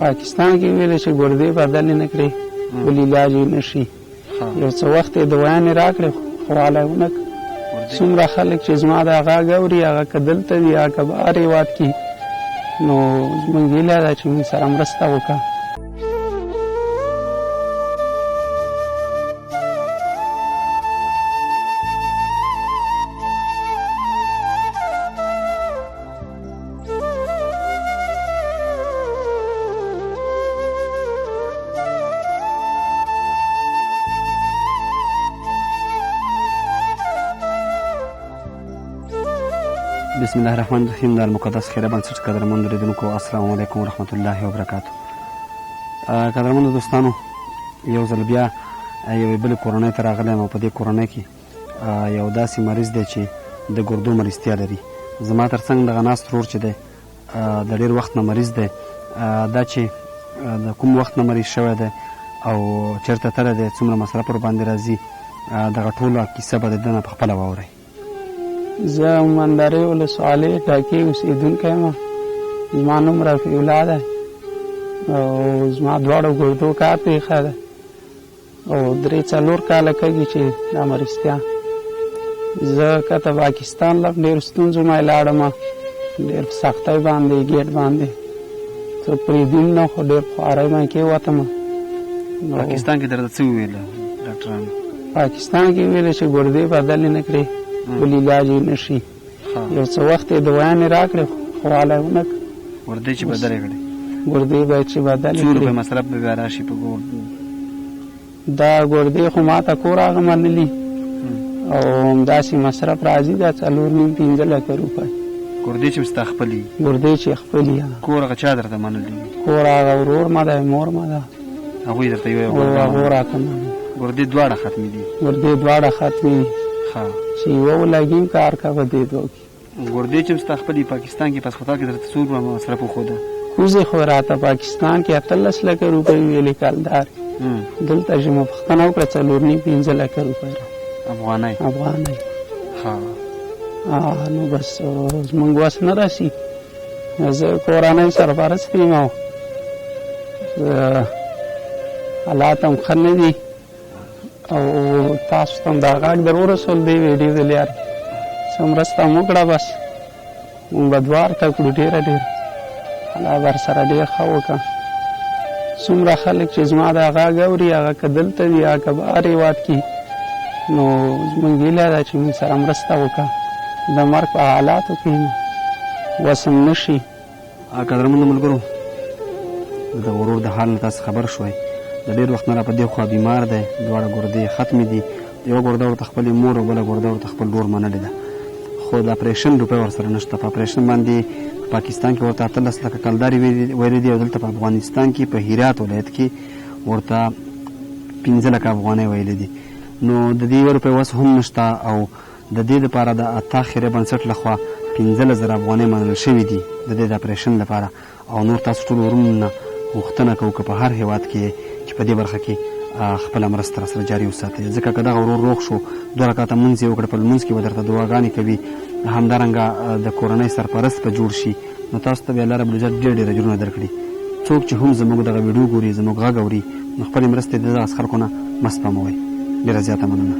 پاکستان کې ویل چې ګردې بدلې نه کړې ولې علاج یې نه شي یو څه وخت یې دوايانې راکړې خو حاله ونه کړ څومره خلک چې زما د غږ اوري هغه که دلته وي یا که بهر هېواد کې نو زموږ هیله ده چې موږ سره مرسته وکړه. بسم الله الرحمن الرحیم. د المقدس خیره بنسټ قدرمنو اوریدونکو السلام علیکم ورحمت الله وبرکاتو. قدرمنو دوستانو یو ځل بیا یوې بلې کورنۍ ته راغلی یم او په دې کورنۍ کې یو داسې مریض دی چې د ګردو مریضتیا لري. زما تر څنګ دغه ناست ورور چې دی د ډېر وخت نه مریض دی. دا چې د کوم وخت نه مریض شوی دی او چېرته تللی دی څومره مصرف ورباندې راځي دغه ټوله کیسه به د ده نه په خپله واورئ. زه مندرې ولسوالۍ ټاکۍ اوسېدونکی یم. زما نوم رفیع الله دی او زما دواړو ګردو کار پېښه ده او 3-4 کاله کېږي چې دا مریضتیا. زه کته پاکستان له ډېرو ستونزو نه لاړم، ډېر په سختۍ باندې ګېټ باندې څه پرېږدي نه خو ډېر خوارۍ باندې کېوتم. پاکستان کې درته څه وویل ډاکټرانو؟ پاکستان کې ویل چې ګردې بدلې نه کړې ولې علاج یې نه شي یو څه وخت یې دوايانې راکړې خو حاله ونه کړ. ګردې چې بدلې کړې ګردې باید چې بدلې څو روپۍ مصرف به بیا راشي په ګردو؟ دا ګردې خو ما ته کور هغه منلي او همداسې مصرف راځي دا 4.5-5 لکه روپۍ. ګردې چې ستا خپلې؟ ګردې چې خپلې. کور هغه چا درته منلي؟ کور هغه ورور مه دی مور مه ده هغوی درته یو هغو راته منلي. ګردې دواړه ختمې دي؟ ګردې دواړه ختمې دي چې یوه ولګي کار کوه دې دوه کې. ګردې چې ستا خپلې پاکستان کې په هسپتال کې درته څو روپۍ مصرف وښوده؟ کوزې خو راته پاکستان کې 18 لکه روپۍ ویلې کلدار. دلته چې مې پوښتنه وکړه 4.5-5 لکه روپۍ افغانۍ. نو بس زموږ وس نه رسي. زه کورنۍ سرپرست یم او حالات هم ښه نه دي او تاسو ته هم دا غږ در ورسول دی ویډیو د لارې څه مرسته هم وکړه. بس مونږ به دعا ورته کړو ډېره الله ورسره ډېر ښه وکړه. څومره خلک چې زما دا غږ اوري هغه که دلته وي یا که بهر هېواد کې نو زموږ هیله ده چې موږ سره مرسته وکړه. د مرګ په حالاتو کې وس هم نه شي. قدرمنو ملګرو د ورور د حال نه تاسو خبر شوئ. د ډېر وخت نه را په دې خوا بیمار دی. دواړه ګردې ختمې دي. یوه ګرده ورته خپلې مور او بله ګرده ورته خپل ورور منلې ده خو د اپریشن روپۍ ورسره نشته. په اپریشن باندې په پاکستان کې ورته 18 لکه کلدارې ویلې دي او دلته په افغانستان کې په هرات ولایت کې ورته 15 لکه افغانۍ ویلې دي. نو د دې یوه روپۍ وس هم نشته او د دې دپاره د عطا خیریه بنسټ لخوا 15,000 افغانۍ منل شوي دي د دې د اپریشن لپاره. او نور تاسو ټولو ورونو نه غوښتنه کوو که په هر هېواد کې چې په دې برخه کې خپله مرسته راسره جاري وساتئ. ځکه که دغه ورور روغ شو 2 رکعته لمونځ یې وکړه په لمونځ کې به درته دعاګانې کوي. همدارنګه د کورنۍ سرپرست به جوړ شي نو تاسو ته به الله رب العزت ډېر ډېر اجرونه درکړي. څوک چې هم زموږ دغه ویډیو ګوري زموږ غږ اوري نو خپلې مرستې د دغه خلکو نه مه سپموئ. ډېره زیاته مننه.